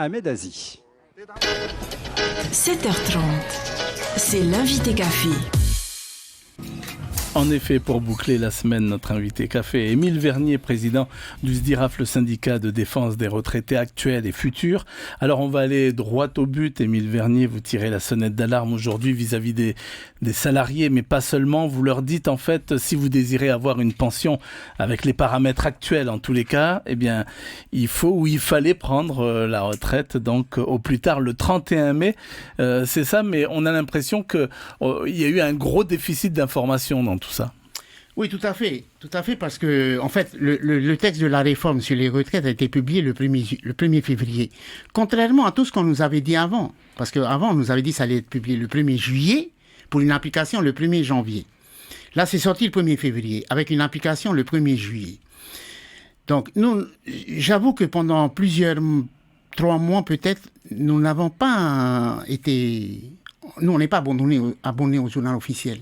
Ahmed Aziz. 7h30, c'est l'invité café. En effet, pour boucler la semaine, notre invité café, Émile Vernier, président du SDIRAF, le syndicat de défense des retraités actuels et futurs. Alors on va aller droit au but. Émile Vernier, vous tirez la sonnette d'alarme aujourd'hui vis-à-vis des salariés, mais pas seulement. Vous leur dites en fait, si vous désirez avoir une pension avec les paramètres actuels en tous les cas, eh bien il fallait prendre la retraite donc au plus tard le 31 mai. C'est ça, mais on a l'impression qu'il y a eu un gros déficit d'information dans tout ça. Oui, tout à fait, parce que en fait, le texte de la réforme sur les retraites a été publié le 1er février. Contrairement à tout ce qu'on nous avait dit avant, parce qu'avant, on nous avait dit que ça allait être publié le 1er juillet pour une application le 1er janvier. Là, c'est sorti le 1er février, avec une application le 1er juillet. Donc, nous, j'avoue que pendant 3 mois peut-être, nous n'avons pas été... Nous, on n'est pas abonnés au journal officiel.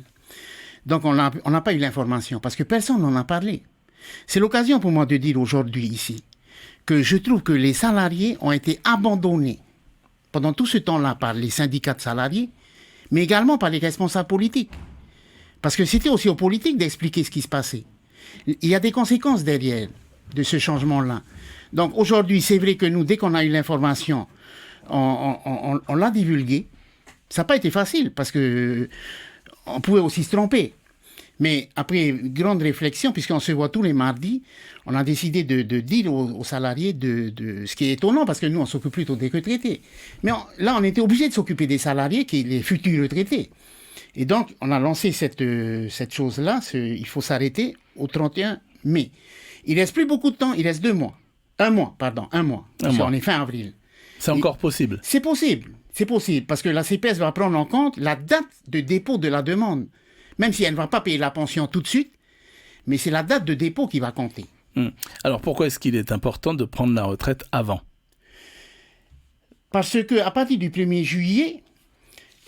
Donc, on n'a pas eu l'information, parce que personne n'en a parlé. C'est l'occasion pour moi de dire aujourd'hui, ici, que je trouve que les salariés ont été abandonnés pendant tout ce temps-là par les syndicats de salariés, mais également par les responsables politiques. Parce que c'était aussi aux politiques d'expliquer ce qui se passait. Il y a des conséquences derrière de ce changement-là. Donc, aujourd'hui, c'est vrai que nous, dès qu'on a eu l'information, on l'a divulguée. Ça n'a pas été facile, parce que on pouvait aussi se tromper. Mais après grande réflexion, puisqu'on se voit tous les mardis, on a décidé de dire aux salariés de ce qui est étonnant, parce que nous, on s'occupe plutôt des retraités. Mais là, on était obligé de s'occuper des salariés, qui sont les futurs retraités. Et donc, on a lancé cette chose-là. Il faut s'arrêter au 31 mai. Il reste plus beaucoup de temps, il reste 2 mois. Un mois. On est fin avril. C'est encore possible. C'est possible, parce que la CPS va prendre en compte la date de dépôt de la demande. Même si elle ne va pas payer la pension tout de suite, mais c'est la date de dépôt qui va compter. Alors pourquoi est-ce qu'il est important de prendre la retraite avant ? Parce qu'à partir du 1er juillet,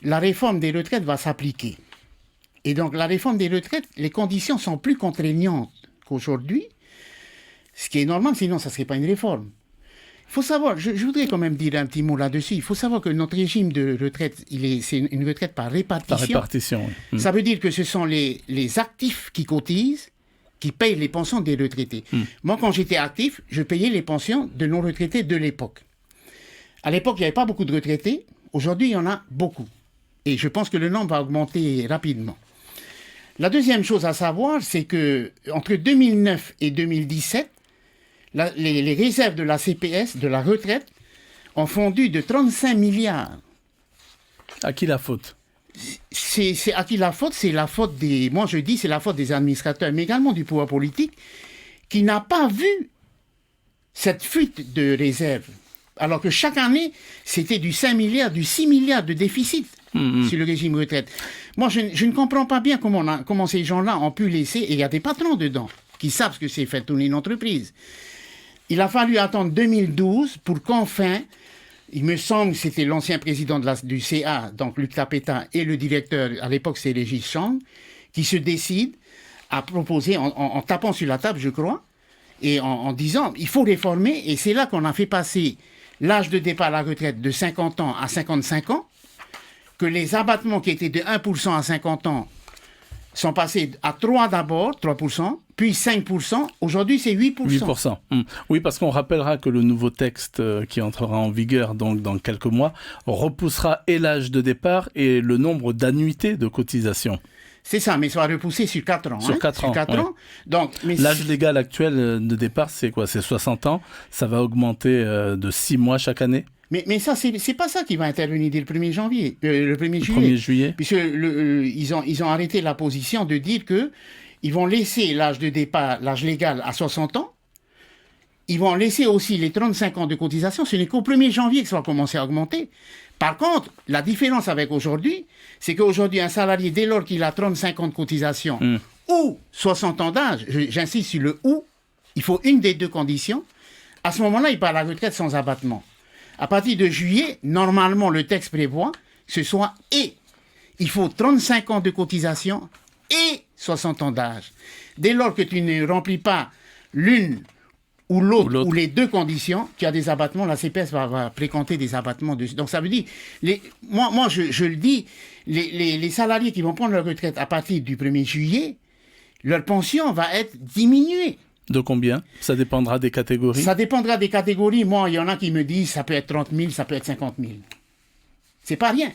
la réforme des retraites va s'appliquer. Et donc la réforme des retraites, les conditions sont plus contraignantes qu'aujourd'hui, ce qui est normal, sinon ça ne serait pas une réforme. Il faut savoir, je voudrais quand même dire un petit mot là-dessus, il faut savoir que notre régime de retraite, c'est une retraite par répartition. Par répartition, oui. Ça veut dire que ce sont les actifs qui cotisent, qui payent les pensions des retraités. Moi, quand j'étais actif, je payais les pensions de non-retraités de l'époque. À l'époque, il n'y avait pas beaucoup de retraités. Aujourd'hui, il y en a beaucoup. Et je pense que le nombre va augmenter rapidement. La deuxième chose à savoir, c'est que entre 2009 et 2017, les réserves de la CPS, de la retraite, ont fondu de 35 milliards. À qui la faute ? C'est à qui la faute ? C'est la faute moi je dis, c'est la faute des administrateurs, mais également du pouvoir politique, qui n'a pas vu cette fuite de réserves. Alors que chaque année, c'était du 5 milliards, du 6 milliards de déficit sur le régime retraite. Moi, je ne comprends pas bien comment ces gens-là ont pu laisser, et il y a des patrons dedans, qui savent ce que c'est faire tourner une entreprise. Il a fallu attendre 2012 pour qu'enfin, il me semble que c'était l'ancien président du CA, donc Luc Tapeta, et le directeur, à l'époque c'est Régis Chang, qui se décident à proposer, en tapant sur la table, je crois, et en disant, il faut réformer, et c'est là qu'on a fait passer l'âge de départ à la retraite de 50 ans à 55 ans, que les abattements qui étaient de 1% à 50 ans sont passés à 3%, puis 5%, aujourd'hui c'est 8%. 8%. Oui, parce qu'on rappellera que le nouveau texte qui entrera en vigueur donc dans quelques mois repoussera et l'âge de départ et le nombre d'annuités de cotisation. C'est ça, mais ça va repousser sur 4 ans. Sur 4 ans. 4 ans. Donc, l'âge légal actuel de départ, c'est quoi ? C'est 60 ans. Ça va augmenter de 6 mois chaque année ? Mais ça, c'est pas ça qui va intervenir dès le 1er janvier, le 1er juillet. 1er juillet. Puisque ils ont arrêté la position de dire que ils vont laisser l'âge de départ, l'âge légal à 60 ans. Ils vont laisser aussi les 35 ans de cotisation. Ce n'est qu'au 1er janvier que ça va commencer à augmenter. Par contre, la différence avec aujourd'hui, c'est qu'aujourd'hui, un salarié, dès lors qu'il a 35 ans de cotisation ou 60 ans d'âge, j'insiste sur le « ou », il faut une des deux conditions. À ce moment-là, il part à la retraite sans abattement. À partir de juillet, normalement, le texte prévoit que ce soit « et ». Il faut 35 ans de cotisation et 60 ans d'âge. Dès lors que tu ne remplis pas l'une ou l'autre, ou les deux conditions, tu as des abattements, la CPS va précompter des abattements dessus. Donc ça veut dire, moi je le dis, les salariés qui vont prendre leur retraite à partir du 1er juillet, leur pension va être diminuée. De combien? Ça dépendra des catégories? Ça dépendra des catégories. Moi, il y en a qui me disent ça peut être 30 000, ça peut être 50 000. C'est pas rien.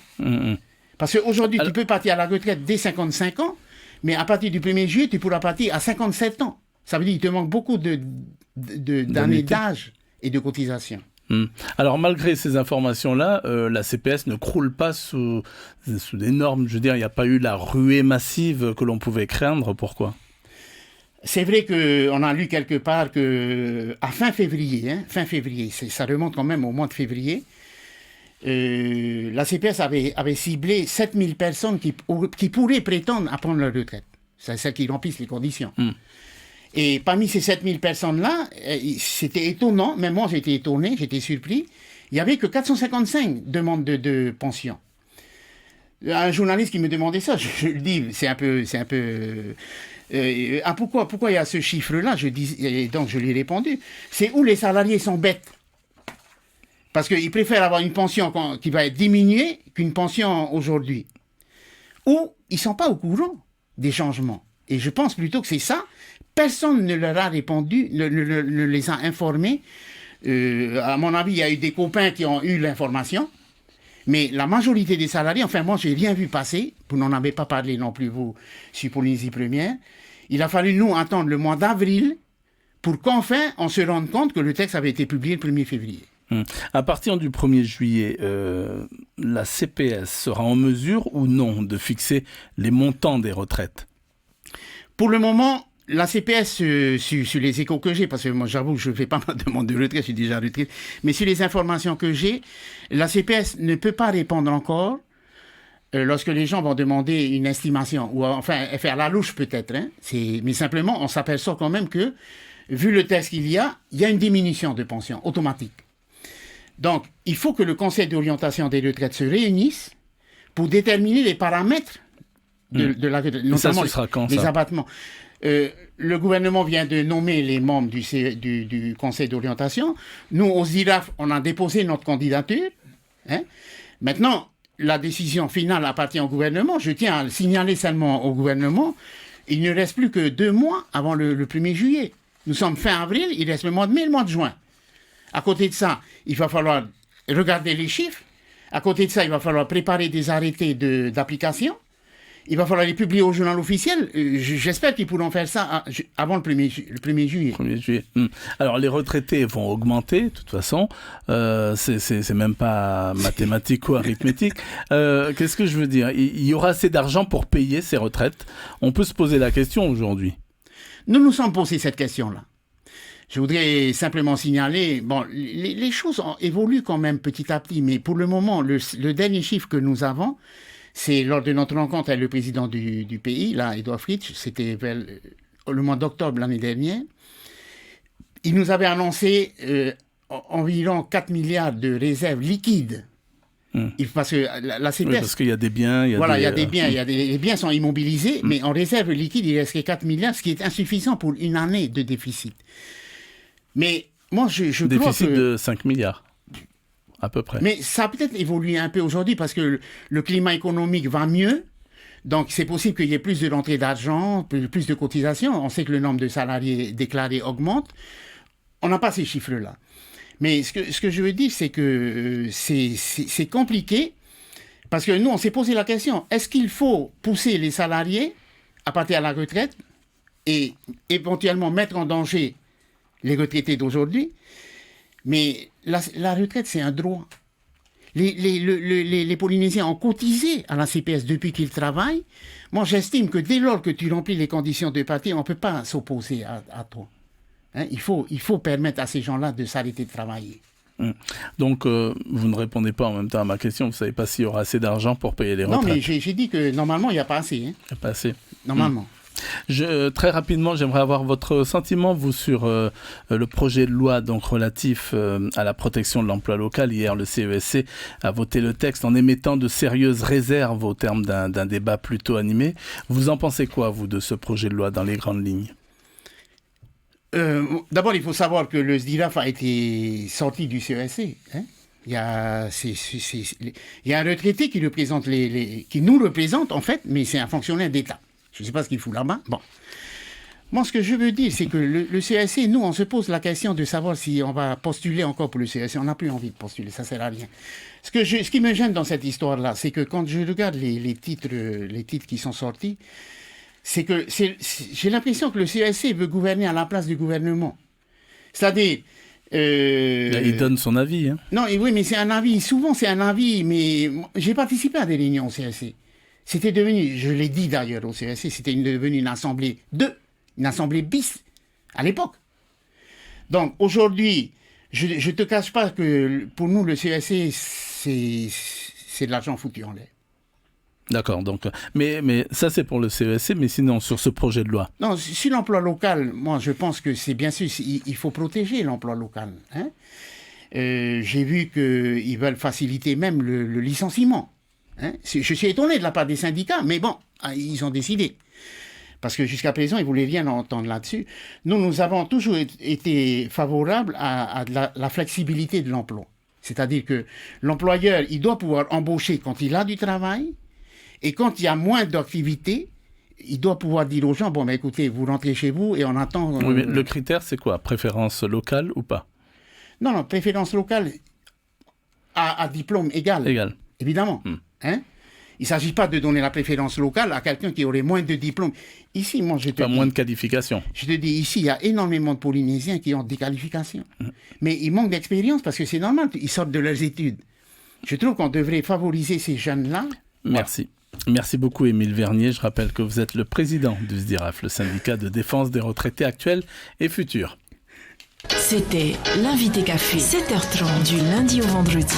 Parce qu'aujourd'hui, tu peux partir à la retraite dès 55 ans, mais à partir du 1er juillet, tu pourras partir à 57 ans. Ça veut dire qu'il te manque beaucoup d'années d'âge et de cotisation. Alors, malgré ces informations-là, la CPS ne croule pas sous des normes. Je veux dire, il n'y a pas eu la ruée massive que l'on pouvait craindre. Pourquoi? C'est vrai qu'on a lu quelque part qu'à fin février, ça remonte quand même au mois de février, la CPS avait ciblé 7000 personnes qui pourraient prétendre à prendre leur retraite. C'est celles qui remplissent les conditions. Et parmi ces 7000 personnes-là, c'était étonnant, même moi j'étais étonné, j'étais surpris, il n'y avait que 455 demandes de pension. Un journaliste qui me demandait ça, je le dis, c'est un peu pourquoi il y a ce chiffre-là? Donc je lui ai répondu, c'est où les salariés sont bêtes. Parce qu'ils préfèrent avoir une pension qui va être diminuée qu'une pension aujourd'hui. Ou ils ne sont pas au courant des changements. Et je pense plutôt que c'est ça. Personne ne leur a répondu, ne les a informés. À mon avis, il y a eu des copains qui ont eu l'information. Mais la majorité des salariés, enfin moi, je n'ai rien vu passer. Vous n'en avez pas parlé non plus, vous, sur Polynésie Première. Il a fallu, nous, attendre le mois d'avril pour qu'enfin, on se rende compte que le texte avait été publié le 1er février. À partir du 1er juillet, la CPS sera en mesure ou non de fixer les montants des retraites? Pour le moment, la CPS, sur les échos que j'ai, parce que moi j'avoue que je ne fais pas ma demande de retraite, je suis déjà retraité, mais sur les informations que j'ai, la CPS ne peut pas répondre encore lorsque les gens vont demander une estimation, ou enfin faire la louche peut-être, hein, mais simplement on s'aperçoit quand même que, vu le texte qu'il y a une diminution de pension automatique. Donc, il faut que le Conseil d'orientation des retraites se réunisse pour déterminer les paramètres de la retraite, notamment ça, ce sera quand, les ça abattements. Le gouvernement vient de nommer les membres du Conseil d'orientation. Nous, au ZIRAF, on a déposé notre candidature. Hein. Maintenant, la décision finale appartient au gouvernement. Je tiens à le signaler seulement au gouvernement. Il ne reste plus que 2 mois avant le 1er juillet. Nous sommes fin avril, il reste le mois de mai et le mois de juin. À côté de ça, il va falloir regarder les chiffres. À côté de ça, il va falloir préparer des arrêtés d'application. Il va falloir les publier au journal officiel. J'espère qu'ils pourront faire ça avant le 1er juillet. 1er juillet. Alors, les retraités vont augmenter, de toute façon. C'est même pas mathématique ou arithmétique. Qu'est-ce que je veux dire? Il y aura assez d'argent pour payer ces retraites. On peut se poser la question aujourd'hui. Nous nous sommes posé cette question-là. Je voudrais simplement signaler, bon, les choses évoluent quand même petit à petit, mais pour le moment, le dernier chiffre que nous avons, c'est lors de notre rencontre avec le président du pays, là, Edouard Fritsch, c'était vers le mois d'octobre l'année dernière. Il nous avait annoncé environ 4 milliards de réserves liquides. Parce que la CPS... Oui, parce qu'il y a des biens... il y a des biens, les biens sont immobilisés, mais en réserve liquide, il reste 4 milliards, ce qui est insuffisant pour une année de déficit. Mais moi, je crois que... Déficit de 5 milliards, à peu près. Mais ça a peut-être évolué un peu aujourd'hui parce que le climat économique va mieux. Donc, c'est possible qu'il y ait plus de rentrées d'argent, plus de cotisations. On sait que le nombre de salariés déclarés augmente. On n'a pas ces chiffres-là. Mais ce que je veux dire, c'est que c'est compliqué parce que nous, on s'est posé la question, est-ce qu'il faut pousser les salariés à partir à la retraite et éventuellement mettre en danger les retraités d'aujourd'hui? Mais la retraite, c'est un droit. Les Polynésiens ont cotisé à la CPS depuis qu'ils travaillent. Moi, j'estime que dès lors que tu remplis les conditions de partir, on ne peut pas s'opposer à toi. Hein, il faut permettre à ces gens-là de s'arrêter de travailler. Donc, vous ne répondez pas en même temps à ma question. Vous ne savez pas s'il y aura assez d'argent pour payer les retraites. Non, mais j'ai dit que normalement, il n'y a pas assez. Hein. Il n'y a pas assez. Normalement. Très rapidement, j'aimerais avoir votre sentiment, vous, sur le projet de loi donc, relatif à la protection de l'emploi local. Hier, le CESC a voté le texte en émettant de sérieuses réserves au terme d'un débat plutôt animé. Vous en pensez quoi, vous, de ce projet de loi dans les grandes lignes? D'abord, il faut savoir que le SDIRAF a été sorti du CESC. Hein. Il y a un retraité qui représente qui nous représente, en fait, mais c'est un fonctionnaire d'État. Je ne sais pas ce qu'il fout là-bas. Bon. Moi, ce que je veux dire, c'est que le CESC, nous, on se pose la question de savoir si on va postuler encore pour le CESC. On n'a plus envie de postuler, ça ne sert à rien. Ce qui me gêne dans cette histoire-là, c'est que quand je regarde les titres qui sont sortis, c'est que j'ai l'impression que le CESC veut gouverner à la place du gouvernement. C'est-à-dire... il donne son avis. Hein. Non, oui, mais c'est un avis. Souvent, c'est un avis, mais j'ai participé à des réunions au CESC. C'était devenu, je l'ai dit d'ailleurs au CESC, c'était devenu une assemblée bis à l'époque. Donc, aujourd'hui, je ne te cache pas que pour nous, le CESC, c'est de l'argent foutu en l'air. D'accord, donc, mais ça c'est pour le CESC, mais sinon sur ce projet de loi. Non, sur l'emploi local, moi je pense que c'est bien sûr, il faut protéger l'emploi local. Hein. J'ai vu qu'ils veulent faciliter même le licenciement. Hein. Je suis étonné de la part des syndicats, mais bon, ils ont décidé. Parce que jusqu'à présent, ils ne voulaient rien entendre là-dessus. Nous avons toujours été favorables à la flexibilité de l'emploi. C'est-à-dire que l'employeur, il doit pouvoir embaucher quand il a du travail. Et quand il y a moins d'activité, il doit pouvoir dire aux gens, bon, mais écoutez, vous rentrez chez vous et on attend... Oui, mais le critère, c'est quoi? Préférence locale ou pas? Non, préférence locale à diplôme égal. Égal. Évidemment. Hein? Il ne s'agit pas de donner la préférence locale à quelqu'un qui aurait moins de diplômes. Ici, moi, je te dis... moins de qualifications. Je te dis, ici, il y a énormément de Polynésiens qui ont des qualifications. Mais ils manquent d'expérience parce que c'est normal, ils sortent de leurs études. Je trouve qu'on devrait favoriser ces jeunes-là. Merci. Merci beaucoup, Émile Vernier. Je rappelle que vous êtes le président du SDIRAF, le syndicat de défense des retraités actuels et futurs. C'était l'invité café, 7h30 du lundi au vendredi.